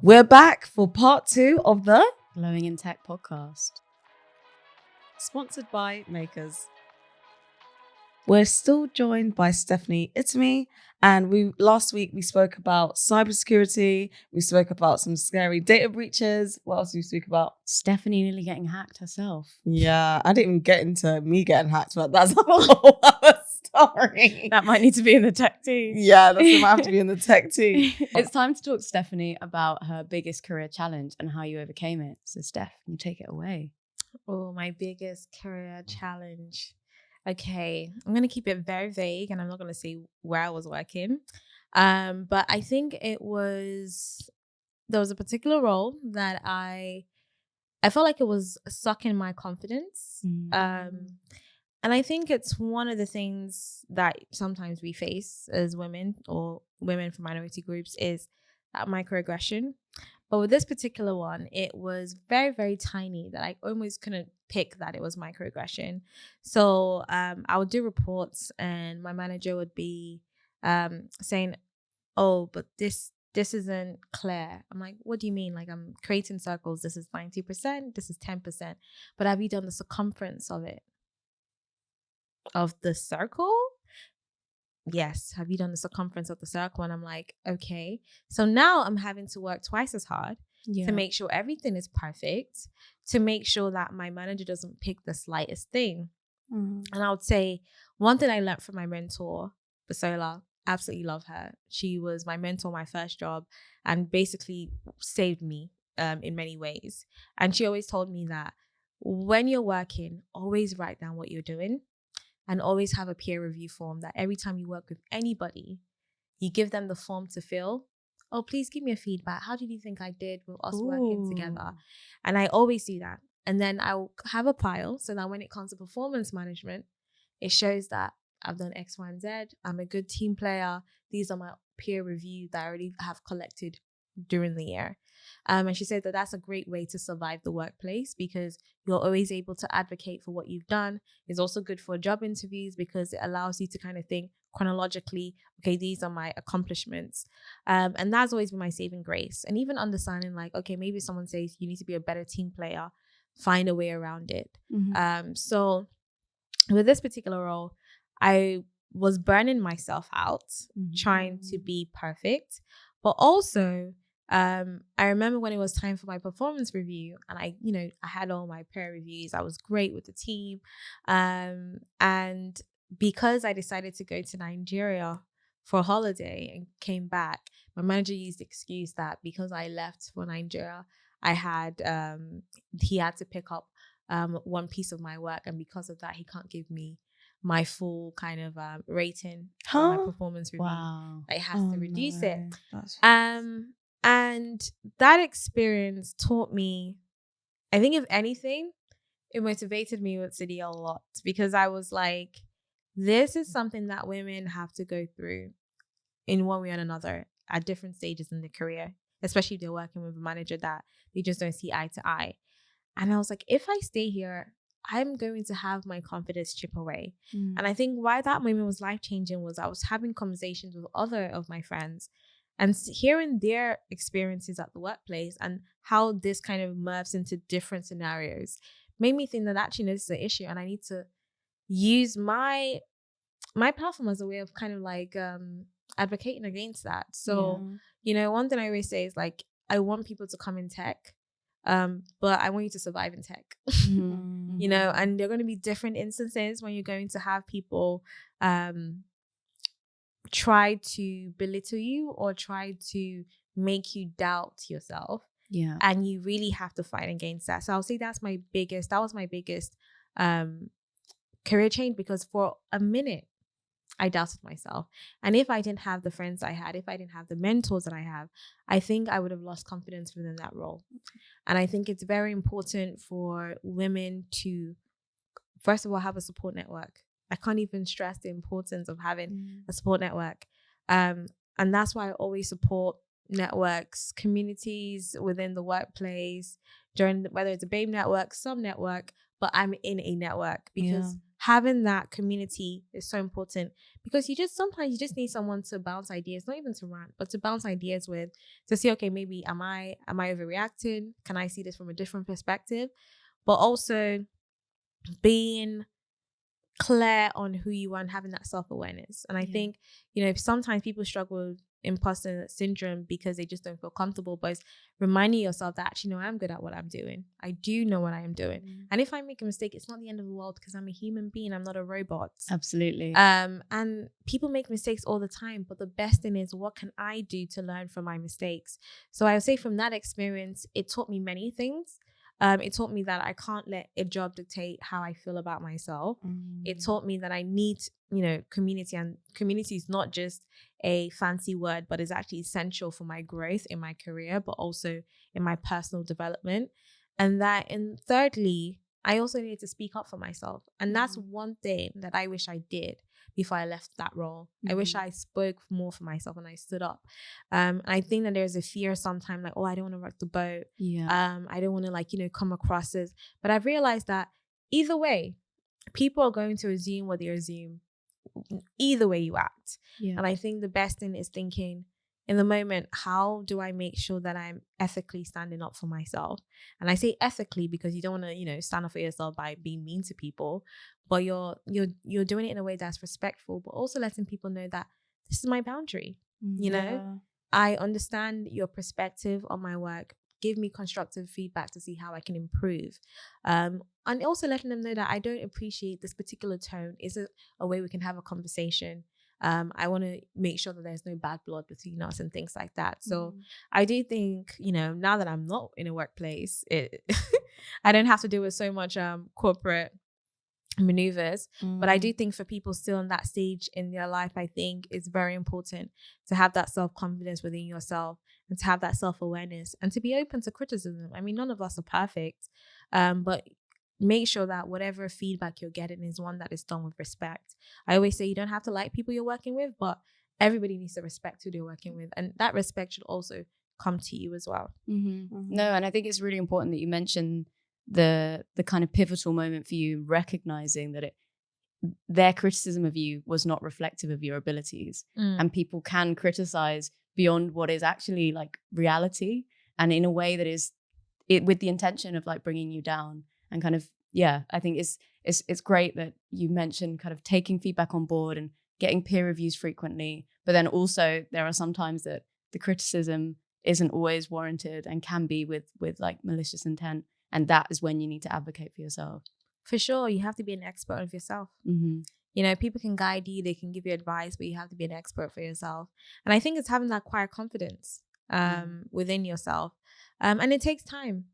We're back for part 2 of the Glowing in Tech podcast. Sponsored by Makers. We're still joined by Stephanie Itimi, and last week we spoke about cybersecurity. We spoke about some scary data breaches. What else did we speak about? Stephanie nearly getting hacked herself. Yeah, I didn't even get into me getting hacked, but that's a whole other story. That might need to be in the tech too. Yeah, that's gonna have to be in the tech too. It's time to talk to Stephanie about her biggest career challenge and how you overcame it. So Steph, can you take it away? Oh, my biggest career challenge. Okay, I'm going to keep it very vague and I'm not going to say where I was working. But I think there was a particular role that I felt like it was sucking my confidence. And I think it's one of the things that sometimes we face as women or women from minority groups is that microaggression. But with this particular one, it was very, very tiny that I almost couldn't pick that it was microaggression. So I would do reports and my manager would be saying, oh, but this isn't clear. I'm like, what do you mean? Like, I'm creating circles. This is 90%. This is 10%. But have you done the circumference of it? Of the circle? Yes. Have you done the circumference of the circle? And I'm like, okay. So now I'm having to work twice as hard to make sure everything is perfect, to make sure that my manager doesn't pick the slightest thing. And I would say one thing I learned from my mentor, Basola, absolutely love her. She was my mentor, my first job, and basically saved me in many ways. And she always told me that when you're working, always write down what you're doing. And always have a peer review form that every time you work with anybody, you give them the form to fill. Oh, please give me a feedback. How did you think I did with us working together? And I always do that. And then I'll have a pile so that when it comes to performance management, it shows that I've done X, Y, and Z. I'm a good team player. These are my peer review that I already have collected during the year. And she said that that's a great way to survive the workplace because you're always able to advocate for what you've done. It's also good for job interviews because it allows you to kind of think chronologically, okay, these are my accomplishments. And that's always been my saving grace. And even understanding like, okay, maybe someone says you need to be a better team player, find a way around it. So with this particular role, I was burning myself out trying to be perfect, but also I remember when it was time for my performance review and I had all my peer reviews. I was great with the team. And because I decided to go to Nigeria for a holiday and came back, my manager used the excuse that because I left for Nigeria, he had to pick up one piece of my work. And because of that, he can't give me my full kind of rating for my performance review. Wow. It has to reduce it. And that experience taught me, I think if anything, it motivated me with City a lot because I was like, this is something that women have to go through in one way or another at different stages in their career, especially if they're working with a manager that they just don't see eye to eye. And I was like, if I stay here, I'm going to have my confidence chip away. And I think why that moment was life-changing was I was having conversations with other of my friends and hearing their experiences at the workplace and how this kind of merges into different scenarios made me think that actually this is an issue and I need to use my platform as a way of kind of like advocating against that. So, one thing I always say is like, I want people to come in tech, but I want you to survive in tech. And there are going to be different instances when you're going to have people try to belittle you or try to make you doubt yourself. Yeah. And you really have to fight against that. So I'll say that was my biggest career change because for a minute I doubted myself. And if I didn't have the friends I had, if I didn't have the mentors that I have, I think I would have lost confidence within that role. And I think it's very important for women to, first of all, have a support network. I can't even stress the importance of having a support network. And that's why I always support networks, communities within the workplace, whether it's a BAME network, some network, but I'm in a network because having that community is so important, because sometimes you just need someone to bounce ideas, not even to rant, but to bounce ideas with, to see, okay, maybe am I overreacting? Can I see this from a different perspective? But also being clear on who you are and having that self-awareness. And I think, sometimes people struggle with imposter syndrome because they just don't feel comfortable, but it's reminding yourself that actually, no, I'm good at what I'm doing. I do know what I am doing. And if I make a mistake, it's not the end of the world, because I'm a human being. I'm not a robot. Absolutely. And people make mistakes all the time, but the best thing is, what can I do to learn from my mistakes? So I would say from that experience, it taught me many things. It taught me that I can't let a job dictate how I feel about myself. It taught me that I need, community, and community is not just a fancy word, but is actually essential for my growth in my career, but also in my personal development. And thirdly, I also needed to speak up for myself. And that's one thing that I wish I did before I left that role. I wish I spoke more for myself and I stood up. And I think that there's a fear sometimes, like, oh, I don't want to rock the boat. I don't want to come across as, but I've realized that either way, people are going to assume what they assume, either way you act. And I think the best thing is thinking, in the moment, how do I make sure that I'm ethically standing up for myself? And I say ethically because you don't want to, stand up for yourself by being mean to people, but you're doing it in a way that's respectful, but also letting people know that this is my boundary. I understand your perspective on my work. Give me constructive feedback to see how I can improve. And also letting them know that I don't appreciate this particular tone. Is it a way we can have a conversation? I want to make sure that there's no bad blood between us and things like that. So I do think, now that I'm not in a workplace, I don't have to deal with so much corporate maneuvers. But I do think for people still in that stage in their life, I think it's very important to have that self-confidence within yourself and to have that self-awareness and to be open to criticism. I mean, none of us are perfect, but make sure that whatever feedback you're getting is one that is done with respect. I always say you don't have to like people you're working with, but everybody needs to respect who they're working with. And that respect should also come to you as well. No, and I think it's really important that you mention the kind of pivotal moment for you, recognizing that their criticism of you was not reflective of your abilities. And people can criticize beyond what is actually like reality, and in a way that is with the intention of like bringing you down. And kind of, I think it's great that you mentioned kind of taking feedback on board and getting peer reviews frequently. But then also there are some times that the criticism isn't always warranted and can be with like malicious intent. And that is when you need to advocate for yourself. For sure. You have to be an expert of yourself. People can guide you, they can give you advice, but you have to be an expert for yourself. And I think it's having that quiet confidence within yourself. And it takes time,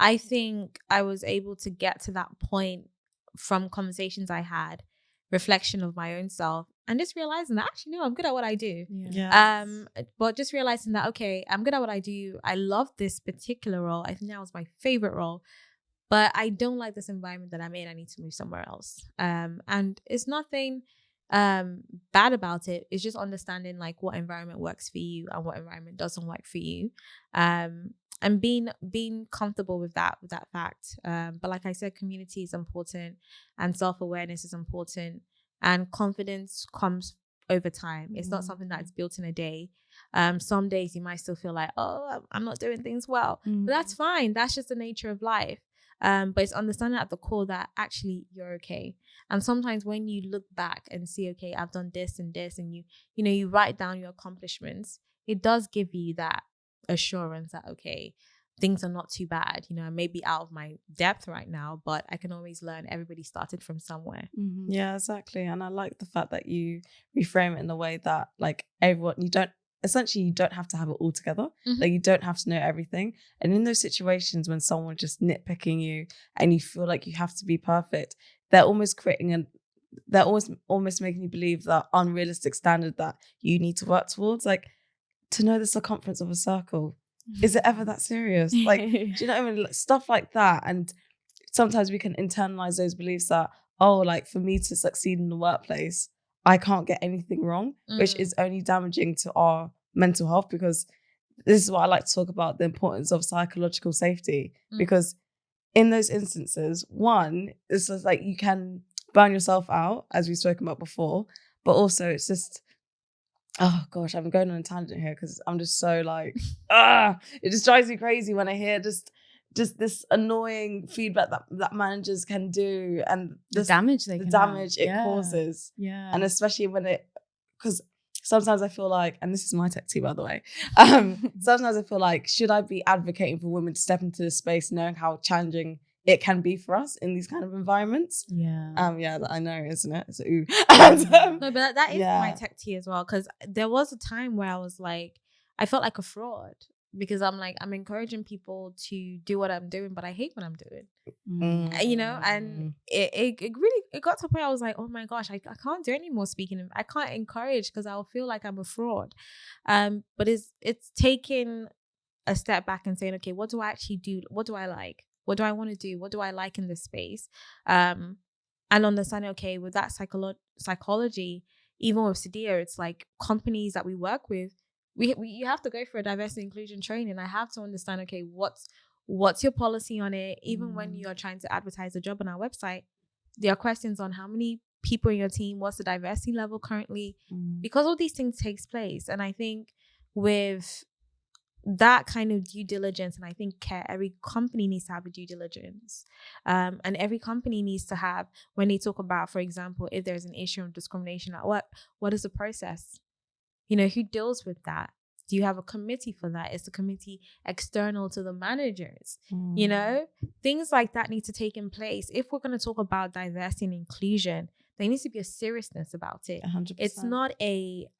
I think I was able to get to that point from conversations I had, reflection of my own self, and just realizing that actually, no, I'm good at what I do. But just realizing that, okay, I'm good at what I do. I love this particular role. I think that was my favorite role, but I don't like this environment that I'm in. I need to move somewhere else. And it's nothing bad about it. It's just understanding like what environment works for you and what environment doesn't work for you. And being comfortable with that fact. But like I said, community is important and self-awareness is important, and confidence comes over time. It's not something that's built in a day. Some days you might still feel like, oh, I'm not doing things well, but that's fine. That's just the nature of life. But it's understanding at the core that actually you're okay. And sometimes when you look back and see, okay, I've done this and this, and you write down your accomplishments, it does give you that assurance that, okay, things are not too bad. I may be out of my depth right now, but I can always learn. Everybody started from somewhere. Yeah, exactly. And I like the fact that you reframe it in the way that like everyone, you don't have to have it all together. Like you don't have to know everything. And in those situations when someone's just nitpicking you and you feel like you have to be perfect, they're almost they're almost making you believe that unrealistic standard that you need to work towards. Like, to know the circumference of a circle, is it ever that serious? Like, do you know what I mean? Like, stuff like that. And sometimes we can internalize those beliefs that, oh, like for me to succeed in the workplace, I can't get anything wrong, which is only damaging to our mental health, because this is what I like to talk about, the importance of psychological safety. Because in those instances, one, it's just like you can burn yourself out, as we've spoken about before. But also it's just, oh gosh, I'm going on a tangent here because I'm just so like, it just drives me crazy when I hear just this annoying feedback that managers can do, and the damage it causes. Yeah. And especially when because sometimes I feel like, and this is my tech tea, by the way, sometimes I feel like, should I be advocating for women to step into this space knowing how challenging it can be for us in these kind of environments? Yeah. I know, isn't it? So, ooh. No, but that is my tech tea as well, because there was a time where I was like, I felt like a fraud, because I'm like, I'm encouraging people to do what I'm doing, but I hate what I'm doing. You know, and it really got to a point I was like, oh my gosh, I can't do any more speaking. I can't encourage because I'll feel like I'm a fraud. But it's taking a step back and saying, okay, what do I actually do? What do I like? What do I want to do? What do I like in this space? And understanding, okay, with that psychology, even with Sadia, it's like companies that we work with, you have to go for a diversity inclusion training. I have to understand, okay, what's your policy on it? Even when you're trying to advertise a job on our website, there are questions on how many people in your team, what's the diversity level currently, because all these things takes place. And I think with that kind of due diligence, and I think every company needs to have a due diligence, and every company needs to have, when they talk about, for example, if there's an issue of discrimination at work, what is the process? You know, who deals with that? Do you have a committee for that? Is the committee external to the managers? You know, things like that need to take in place. If we're going to talk about diversity and inclusion, there needs to be a seriousness about it. 100%. It's not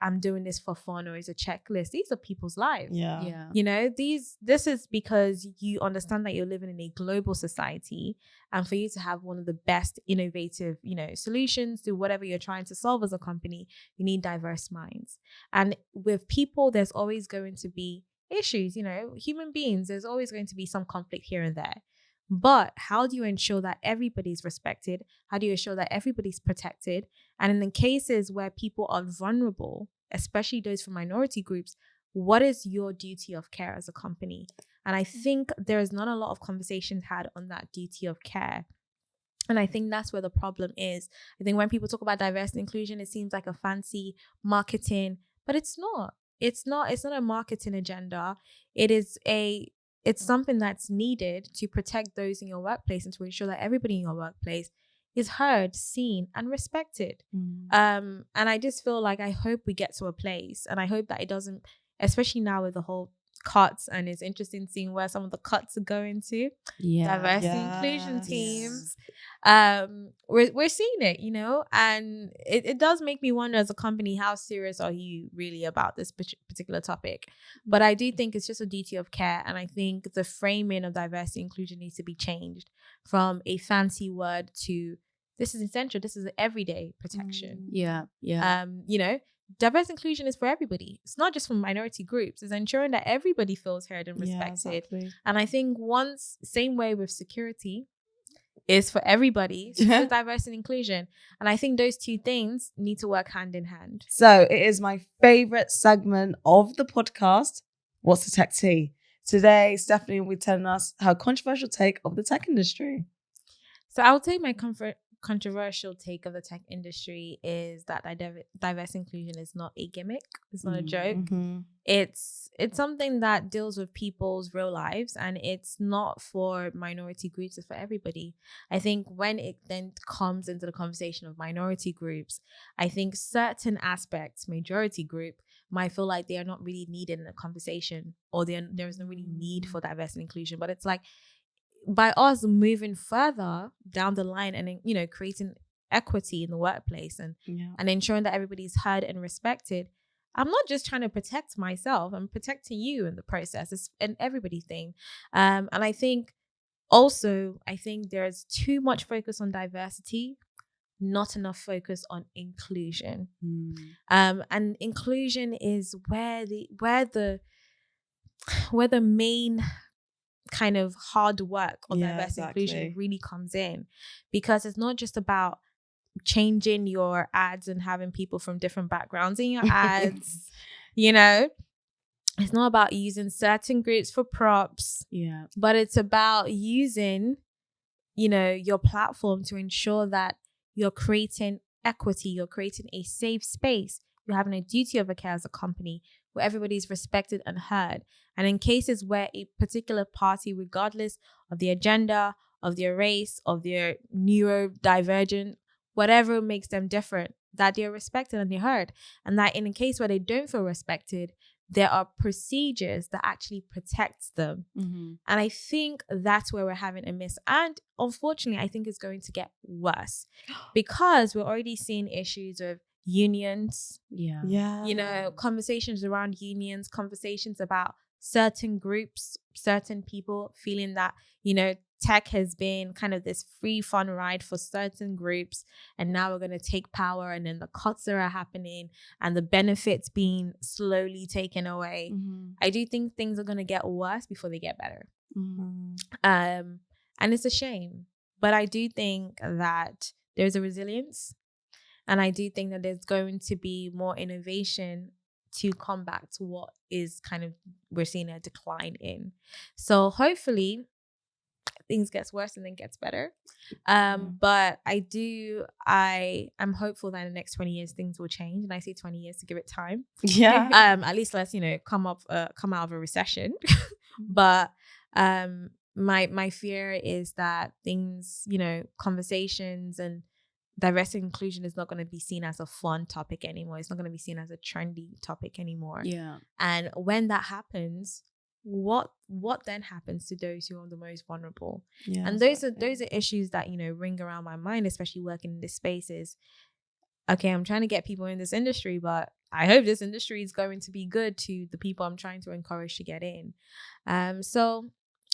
I'm doing this for fun or it's a checklist. These are people's lives. Yeah. You know, this is because you understand that you're living in a global society, and for you to have one of the best innovative, you know, solutions to whatever you're trying to solve as a company, you need diverse minds. And with people, there's always going to be issues, you know, human beings, there's always going to be some conflict here and there. But how do you ensure that everybody's respected? How do you ensure that everybody's protected? And in the cases where people are vulnerable, especially those from minority groups, what is your duty of care as a company? And I think there's not a lot of conversations had on that duty of care. And I think that's where the problem is. I think when people talk about diversity and inclusion, it seems like a fancy marketing, but it's not. It's not a marketing agenda. It's something that's needed to protect those in your workplace and to ensure that everybody in your workplace is heard, seen, and respected. And I just feel like, I hope we get to a place, and I hope that it doesn't, especially now with the whole cuts, and it's interesting seeing where some of the cuts are going to. Diversity inclusion teams. We're seeing it, you know, and it does make me wonder as a company, how serious are you really about this particular topic? But I do think it's just a duty of care, and I think the framing of diversity inclusion needs to be changed from a fancy word to, this is essential, this is an everyday protection. Yeah. You know, diverse inclusion is for everybody. It's not just for minority groups. It's ensuring that everybody feels heard and respected. Exactly. And I think same way with security is for everybody, so for diversity and inclusion. And I think those two things need to work hand in hand. So it is my favorite segment of the podcast, What's the Tech Tea? Today, Stephanie will be telling us her controversial take of the tech industry. So I would say my controversial take of the tech industry is that diverse inclusion is not a gimmick. It's not a joke. It's something that deals with people's real lives, and it's not for minority groups, it's for everybody. I think when it then comes into the conversation of minority groups, I think certain aspects, majority group, might feel like they are not really needed in a conversation, or there is no really need for diversity and inclusion. But it's like, by us moving further down the line and, you know, creating equity in the workplace and ensuring that everybody's heard and respected, I'm not just trying to protect myself, I'm protecting you in the process. It's an everybody thing. And I think there's too much focus on diversity, not enough focus on inclusion. And inclusion is where the main kind of hard work on diversity inclusion really comes in, because it's not just about changing your ads and having people from different backgrounds in your ads. You know, it's not about using certain groups for props, but it's about using, you know, your platform to ensure that you're creating equity, you're creating a safe space, you're having a duty of care as a company where everybody is respected and heard. And in cases where a particular party, regardless of the agenda, of their race, of their neurodivergent, whatever makes them different, that they're respected and they're heard. And that in a case where they don't feel respected, there are procedures that actually protect them. Mm-hmm. And I think that's where we're having a miss. And unfortunately, I think it's going to get worse because we're already seeing issues of unions. Yeah. You know, conversations around unions, conversations about certain groups, certain people feeling that, you know, tech has been kind of this free fun ride for certain groups, and now we're going to take power, and then the cuts that are happening and the benefits being slowly taken away. Mm-hmm. I do think things are going to get worse before they get better. Mm-hmm. And it's a shame, but I do think that there's a resilience, and I do think that there's going to be more innovation to come back to what is kind of, we're seeing a decline in. So hopefully things gets worse and then gets better. But I'm hopeful that in the next 20 years things will change, and I say 20 years to give it time. Yeah. At least let's, you know, come out of a recession. But my fear is that things, you know, conversations and diversity and inclusion is not going to be seen as a fun topic anymore. It's not going to be seen as a trendy topic anymore. Yeah. And when that happens, what then happens to those who are the most vulnerable? Yeah, and those are issues that, you know, ring around my mind, especially working in this space. Is okay, I'm trying to get people in this industry, but I hope this industry is going to be good to the people I'm trying to encourage to get in. So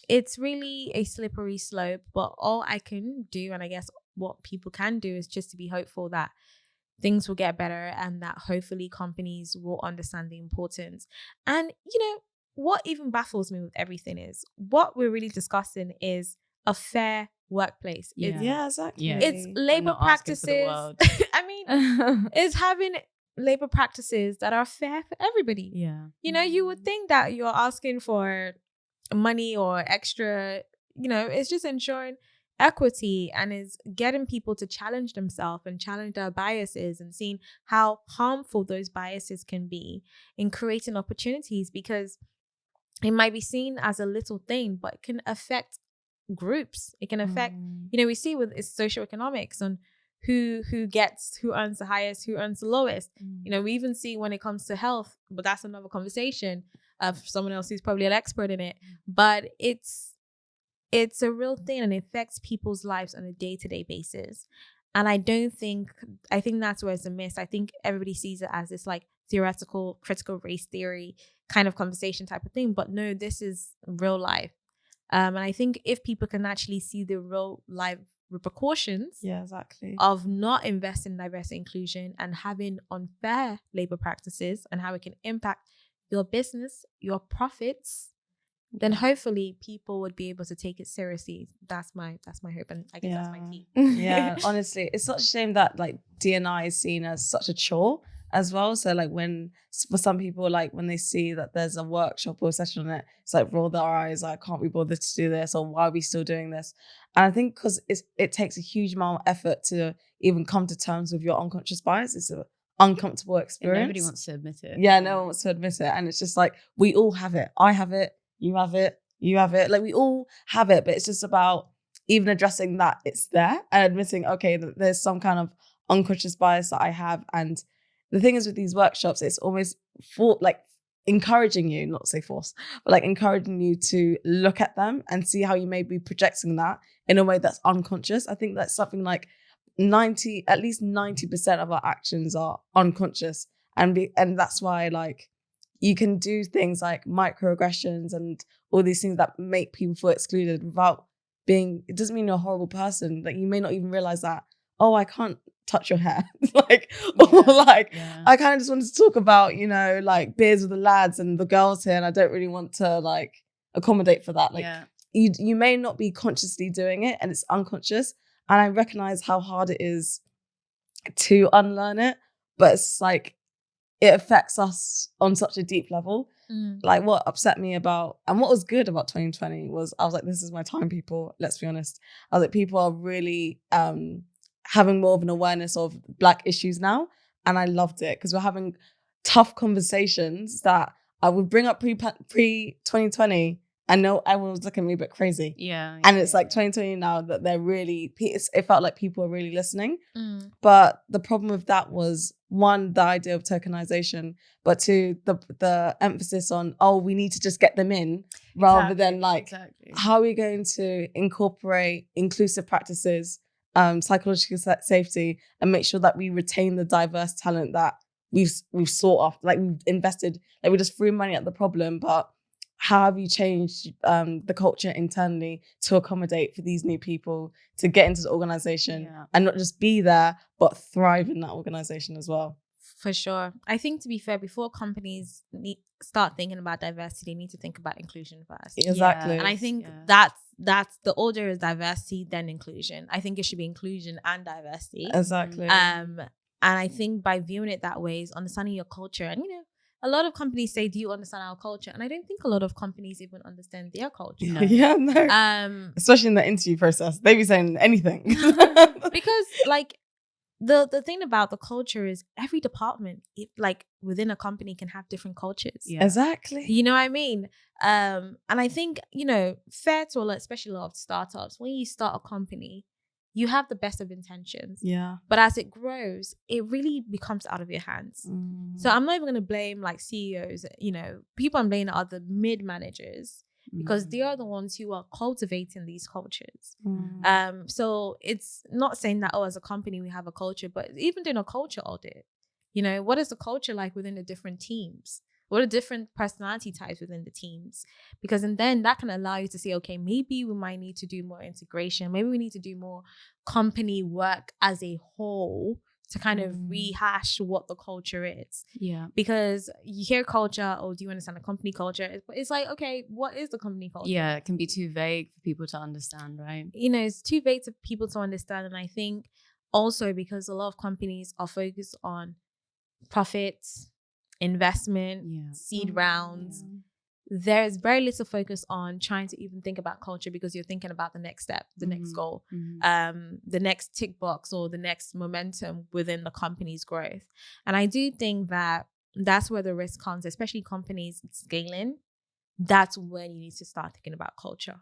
it's really a slippery slope, but all I can do, and I guess what people can do, is just to be hopeful that things will get better and that hopefully companies will understand the importance. And, you know, what even baffles me with everything is what we're really discussing is a fair workplace. Yeah, exactly. Yeah. It's labor practices. I mean, it's having labor practices that are fair for everybody. Yeah. You know, you would think that you're asking for money or extra, you know, it's just ensuring equity and is getting people to challenge themselves and challenge their biases and seeing how harmful those biases can be in creating opportunities, because it might be seen as a little thing, but it can affect groups. It can affect, you know, we see with it's socioeconomics on who earns the highest, who earns the lowest. You know, we even see when it comes to health, but that's another conversation of someone else who's probably an expert in it. But it's a real thing and it affects people's lives on a day-to-day basis. And I think that's where it's a miss. I think everybody sees it as this like theoretical critical race theory kind of conversation type of thing. But no, this is real life. And I think if people can actually see the real life repercussions of not investing in diversity inclusion and having unfair labor practices and how it can impact your business, your profits, then hopefully people would be able to take it seriously. That's my hope, and I guess that's my key. Yeah, honestly, it's such a shame that like D&I is seen as such a chore as well. So like for some people, like when they see that there's a workshop or a session on it, it's like roll their eyes, like can't we bother to do this, or why are we still doing this? And I think because it takes a huge amount of effort to even come to terms with your unconscious bias. It's an uncomfortable experience. And nobody wants to admit it. Yeah, no one wants to admit it. And it's just like, we all have it. I have it. You have it. You have it. Like we all have it, but it's just about even addressing that it's there and admitting, okay, that there's some kind of unconscious bias that I have. And the thing is with these workshops, it's almost like encouraging you, not to say force, but like encouraging you to look at them and see how you may be projecting that in a way that's unconscious. I think that's something like at least 90% of our actions are unconscious. And that's why like you can do things like microaggressions and all these things that make people feel excluded without it doesn't mean you're a horrible person. Like you may not even realize that, oh, I can't touch your hair. I kind of just wanted to talk about, you know, like beers with the lads and the girls here, and I don't really want to like accommodate for that. Like you may not be consciously doing it and it's unconscious. And I recognize how hard it is to unlearn it, but it's like, it affects us on such a deep level. Like what upset me about, and what was good about 2020 was, I was like, this is my time, people. Let's be honest. I was like, people are really having more of an awareness of Black issues now. And I loved it because we're having tough conversations that I would bring up pre-2020. I know everyone was looking at me a bit crazy. Yeah. And it's like 2020 now that they're really, it felt like people were really listening. Mm. But the problem with that was, one, the idea of tokenization, but two, the emphasis on, we need to just get them in rather than how are we going to incorporate inclusive practices, psychological safety, and make sure that we retain the diverse talent that we've sought after, like we've invested, like we just threw money at the problem, but how have you changed the culture internally to accommodate for these new people to get into the organization and not just be there, but thrive in that organization as well? For sure. I think, to be fair, before companies start thinking about diversity, they need to think about inclusion first. Exactly. And I think that's the order is diversity, then inclusion. I think it should be inclusion and diversity. Exactly. And I think by viewing it that way is understanding your culture. And, a lot of companies say, do you understand our culture? And I don't think a lot of companies even understand their culture. No. Especially in the interview process. They be saying anything. Because, like, the thing about the culture is every department, within a company, can have different cultures. Yeah. Exactly. You know what I mean? And I think, fair to especially a lot of startups, when you start a company, you have the best of intentions. Yeah. But as it grows, it really becomes out of your hands. So I'm not even going to blame like CEOs, people I'm blaming are the mid-managers, because they are the ones who are cultivating these cultures. So it's not saying that, as a company we have a culture, but even doing a culture audit, what is the culture like within the different teams? What are different personality types within the teams? Because then that can allow you to say, okay, maybe we might need to do more integration. Maybe we need to do more company work as a whole to kind of rehash what the culture is. Yeah. Because you hear culture, do you understand the company culture? It's like, okay, what is the company culture? Yeah, it can be too vague for people to understand, right? It's too vague for people to understand. And I think also because a lot of companies are focused on profits, investment, seed rounds. There's very little focus on trying to even think about culture, because you're thinking about the next step, the next goal, the next tick box, or the next momentum within the company's growth. And I do think that that's where the risk comes, especially companies scaling. That's when you need to start thinking about culture.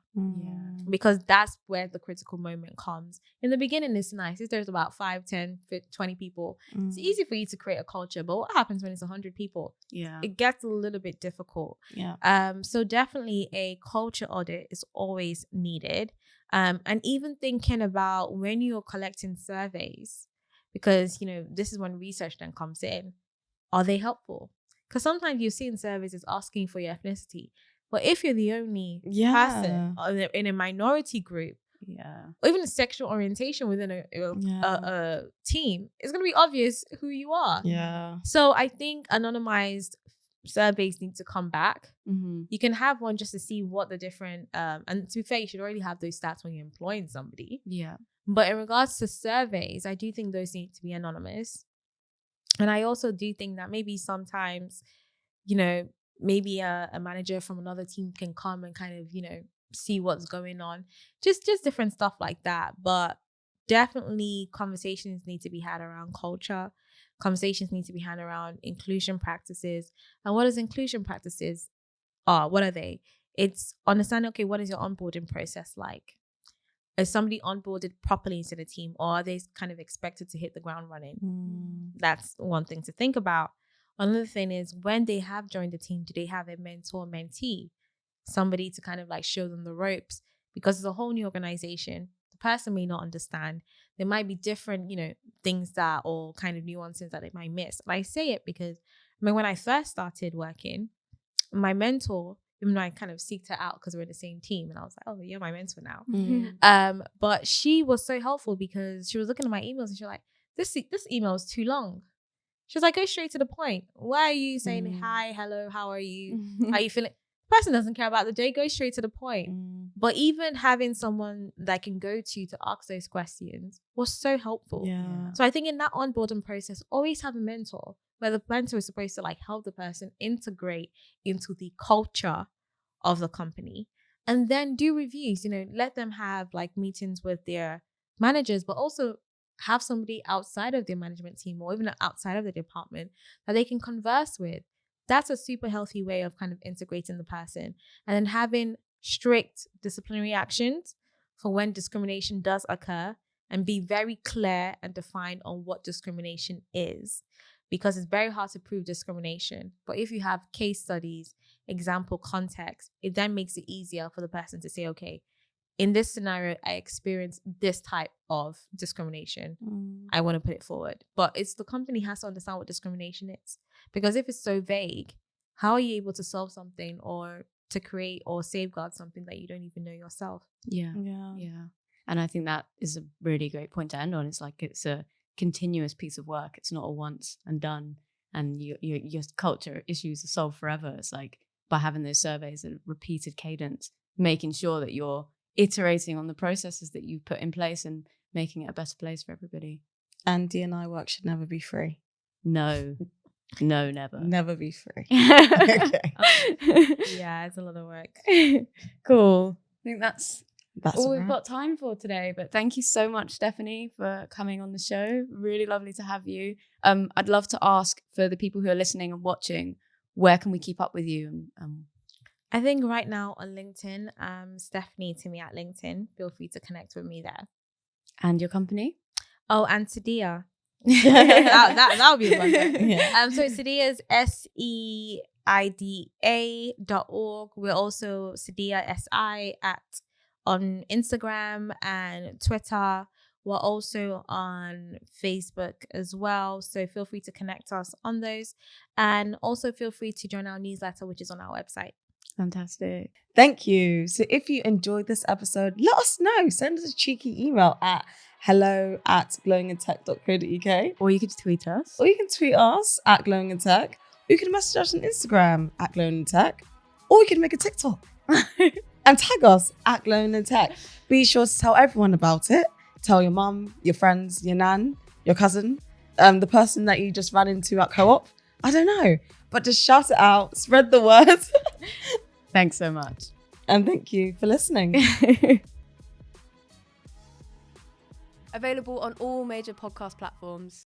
Because that's where the critical moment comes. In the beginning, it's nice. If there's about 5, 10, 20 people, it's easy for you to create a culture. But what happens when it's 100 people? It gets a little bit difficult. So definitely a culture audit is always needed. And even thinking about when you're collecting surveys, because, this is when research then comes in. Are they helpful? Because sometimes you see in surveys it's asking for your ethnicity. But if you're the only person in a minority group, or even a sexual orientation within a team, it's going to be obvious who you are. So I think anonymized surveys need to come back. You can have one just to see what the different, and to be fair, you should already have those stats when you're employing somebody. But in regards to surveys, I do think those need to be anonymous. And I also do think that maybe sometimes, maybe a manager from another team can come and kind of, see what's going on. Just different stuff like that. But definitely conversations need to be had around culture. Conversations need to be had around inclusion practices. And what is inclusion practices are? What are they? It's understanding, okay, what is your onboarding process like? Is somebody onboarded properly into the team, or are they kind of expected to hit the ground running? That's one thing to think about. Another thing is, when they have joined the team, do they have a mentor, mentee, somebody to kind of like show them the ropes? Because it's a whole new organization. The person may not understand. There might be different, things that, or kind of nuances that they might miss. And I say it because when I first started working, my mentor, even though I kind of seeked her out because we're in the same team, and I was like, oh, you're my mentor now. But she was so helpful because she was looking at my emails and she was like, this email is too long. She was like, go straight to the point. Why are you saying hi, hello, how are you? How are you feeling? The person doesn't care about the day, go straight to the point. But even having someone that I can go to ask those questions was so helpful. So I think in that onboarding process, always have a mentor, where the mentor is supposed to like help the person integrate into the culture of the company, and then do reviews. Let them have like meetings with their managers, but also have somebody outside of their management team or even outside of the department that they can converse with. That's a super healthy way of kind of integrating the person. And then having strict disciplinary actions for when discrimination does occur, and be very clear and defined on what discrimination is, because it's very hard to prove discrimination. But if you have case studies, example context, it then makes it easier for the person to say, okay, in this scenario, I experienced this type of discrimination. I want to put it forward. But it's the company has to understand what discrimination is. Because if it's so vague, how are you able to solve something or to create or safeguard something that you don't even know yourself? Yeah. And I think that is a really great point to end on. It's like it's a continuous piece of work. It's not a once and done, and your culture issues are solved forever. It's like by having those surveys at a repeated cadence, making sure that you're iterating on the processes that you've put in place and making it a better place for everybody. And D&I work should never be free. No, never. Never be free. Okay. Yeah, it's a lot of work. Cool. I think that's all all we've got time for today. But thank you so much, Stephanie, for coming on the show. Really lovely to have you. I'd love to ask, for the people who are listening and watching, where can we keep up with you? I think right now on LinkedIn, Stephanie Itimi at LinkedIn. Feel free to connect with me there. And your company? Oh, and Sadia. that would be a fun one. Yeah. So Sadia is SEIDA.org. We're also Sadia SI on Instagram and Twitter. We're also on Facebook as well. So feel free to connect us on those. And also feel free to join our newsletter, which is on our website. Fantastic. Thank you. So if you enjoyed this episode, let us know. Send us a cheeky email at hello@glowingintech.co.uk. Or you could tweet us. Or you can tweet us at glowingintech. Or you can message us on Instagram at glowingintech. Or you can make a TikTok and tag us at glowingintech. Be sure to tell everyone about it. Tell your mum, your friends, your nan, your cousin, the person that you just ran into at co-op. I don't know. But just shout it out. Spread the word. Thanks so much. And thank you for listening. Available on all major podcast platforms.